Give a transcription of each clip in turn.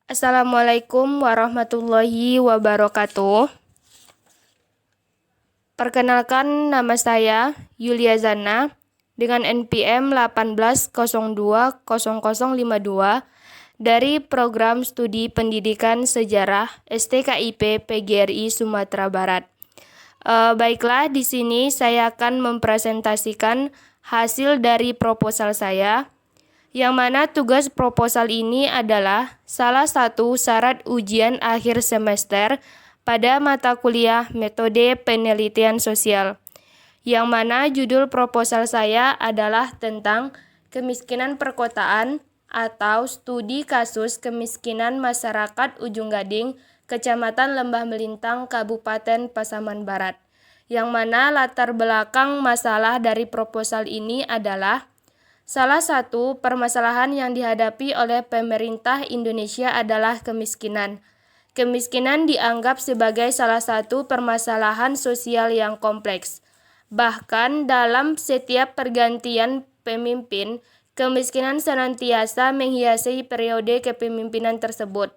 Assalamualaikum warahmatullahi wabarakatuh. Perkenalkan, nama saya Yulia Zana dengan NPM 18020052 dari Program Studi Pendidikan Sejarah STKIP PGRI Sumatera Barat. Baiklah, di sini saya akan mempresentasikan hasil dari proposal saya, yang mana tugas proposal ini adalah salah satu syarat ujian akhir semester pada mata kuliah Metode Penelitian Sosial, yang mana judul proposal saya adalah tentang kemiskinan perkotaan atau studi kasus kemiskinan masyarakat Ujung Gading, Kecamatan Lembah Melintang, Kabupaten Pasaman Barat, yang mana latar belakang masalah dari proposal ini adalah salah satu permasalahan yang dihadapi oleh pemerintah Indonesia adalah kemiskinan. Kemiskinan dianggap sebagai salah satu permasalahan sosial yang kompleks. Bahkan dalam setiap pergantian pemimpin, kemiskinan senantiasa menghiasi periode kepemimpinan tersebut.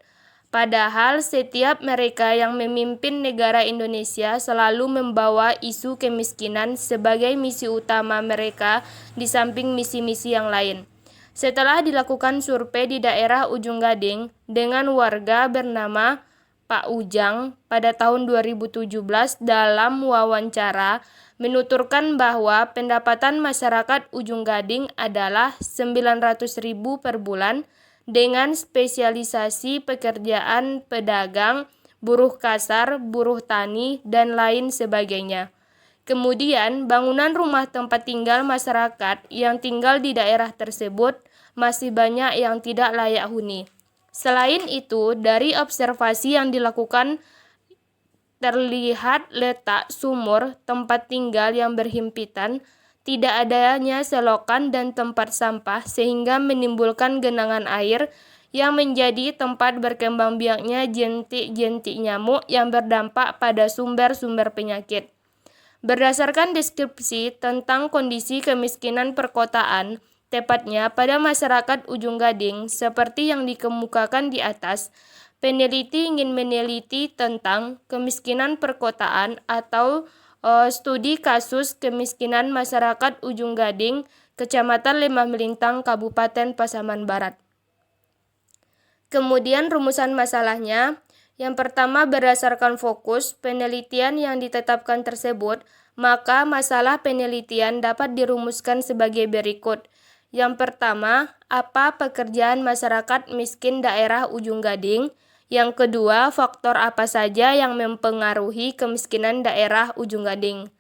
Padahal setiap mereka yang memimpin negara Indonesia selalu membawa isu kemiskinan sebagai misi utama mereka di samping misi-misi yang lain. Setelah dilakukan survei di daerah Ujung Gading dengan warga bernama Pak Ujang pada tahun 2017, dalam wawancara menuturkan bahwa pendapatan masyarakat Ujung Gading adalah 900.000 per bulan dengan spesialisasi pekerjaan pedagang, buruh kasar, buruh tani, dan lain sebagainya. Kemudian, bangunan rumah tempat tinggal masyarakat yang tinggal di daerah tersebut masih banyak yang tidak layak huni. Selain itu, dari observasi yang dilakukan terlihat letak sumur tempat tinggal yang berhimpitan, tidak adanya selokan dan tempat sampah sehingga menimbulkan genangan air yang menjadi tempat berkembang biaknya jentik-jentik nyamuk yang berdampak pada sumber-sumber penyakit. Berdasarkan deskripsi tentang kondisi kemiskinan perkotaan, tepatnya pada masyarakat Ujung Gading, seperti yang dikemukakan di atas, peneliti ingin meneliti tentang kemiskinan perkotaan atau studi kasus kemiskinan masyarakat Ujung Gading, Kecamatan Lembah Melintang, Kabupaten Pasaman Barat. Kemudian rumusan masalahnya. Yang pertama, berdasarkan fokus penelitian yang ditetapkan tersebut, maka masalah penelitian dapat dirumuskan sebagai berikut. Yang pertama, apa pekerjaan masyarakat miskin daerah Ujung Gading? Yang kedua, faktor apa saja yang mempengaruhi kemiskinan daerah Ujung Gading?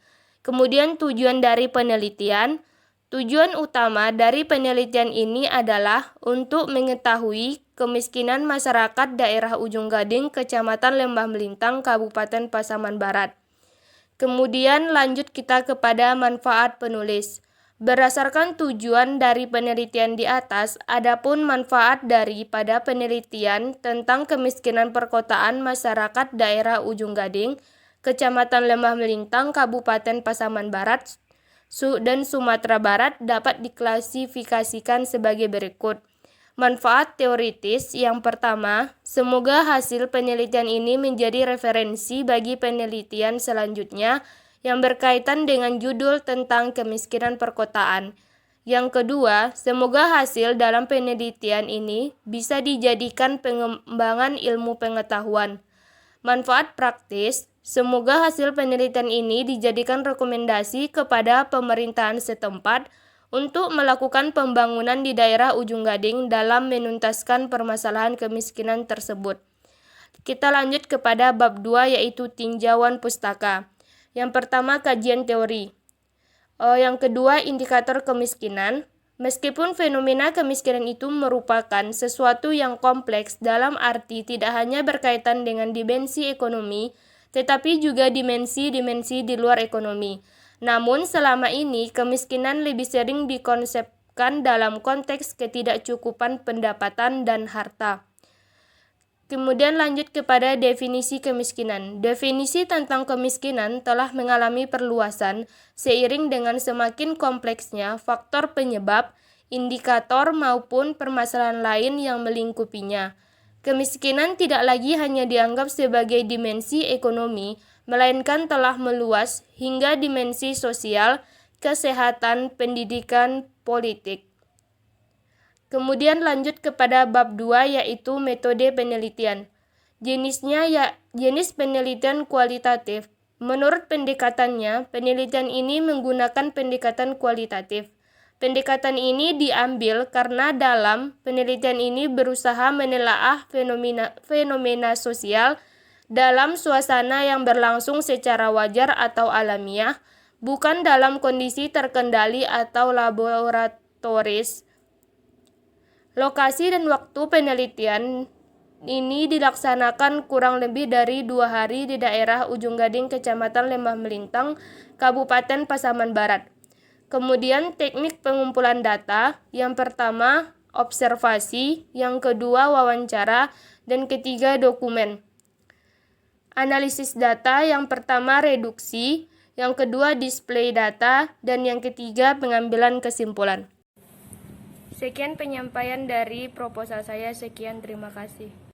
Kemudian tujuan dari penelitian. Tujuan utama dari penelitian ini adalah untuk mengetahui kemiskinan masyarakat daerah Ujung Gading, Kecamatan Lembah Melintang, Kabupaten Pasaman Barat. Kemudian lanjut kita kepada manfaat penulis. Berdasarkan tujuan dari penelitian di atas, adapun manfaat daripada penelitian tentang kemiskinan perkotaan masyarakat daerah Ujung Gading, Kecamatan Lembah Melintang, Kabupaten Pasaman Barat, dan Sumatera Barat dapat diklasifikasikan sebagai berikut. Manfaat teoritis yang pertama, semoga hasil penelitian ini menjadi referensi bagi penelitian selanjutnya yang berkaitan dengan judul tentang kemiskinan perkotaan. Yang kedua, semoga hasil dalam penelitian ini bisa dijadikan pengembangan ilmu pengetahuan. Manfaat praktis, semoga hasil penelitian ini dijadikan rekomendasi kepada pemerintahan setempat untuk melakukan pembangunan di daerah Ujung Gading dalam menuntaskan permasalahan kemiskinan tersebut. Kita lanjut kepada bab 2, yaitu tinjauan pustaka. Yang pertama, kajian teori. Yang kedua, indikator kemiskinan. Meskipun fenomena kemiskinan itu merupakan sesuatu yang kompleks dalam arti tidak hanya berkaitan dengan dimensi ekonomi, tetapi juga dimensi-dimensi di luar ekonomi. Namun selama ini kemiskinan lebih sering dikonsepkan dalam konteks ketidakcukupan pendapatan dan harta. Kemudian lanjut kepada definisi kemiskinan. Definisi tentang kemiskinan telah mengalami perluasan seiring dengan semakin kompleksnya faktor penyebab, indikator maupun permasalahan lain yang melingkupinya. Kemiskinan tidak lagi hanya dianggap sebagai dimensi ekonomi, melainkan telah meluas hingga dimensi sosial, kesehatan, pendidikan, politik. Kemudian lanjut kepada bab 2 yaitu metode penelitian. Jenisnya jenis penelitian kualitatif. Menurut pendekatannya, penelitian ini menggunakan pendekatan kualitatif. Pendekatan ini diambil karena dalam penelitian ini berusaha menelaah fenomena sosial dalam suasana yang berlangsung secara wajar atau alamiah, bukan dalam kondisi terkendali atau laboratoris. Lokasi dan waktu penelitian ini dilaksanakan kurang lebih dari 2 hari di daerah Ujung Gading, Kecamatan Lembah Melintang, Kabupaten Pasaman Barat. Kemudian teknik pengumpulan data, yang pertama observasi, yang kedua wawancara, dan ketiga dokumen. Analisis data, yang pertama reduksi, yang kedua display data, dan yang ketiga pengambilan kesimpulan. Sekian penyampaian dari proposal saya. Sekian, terima kasih.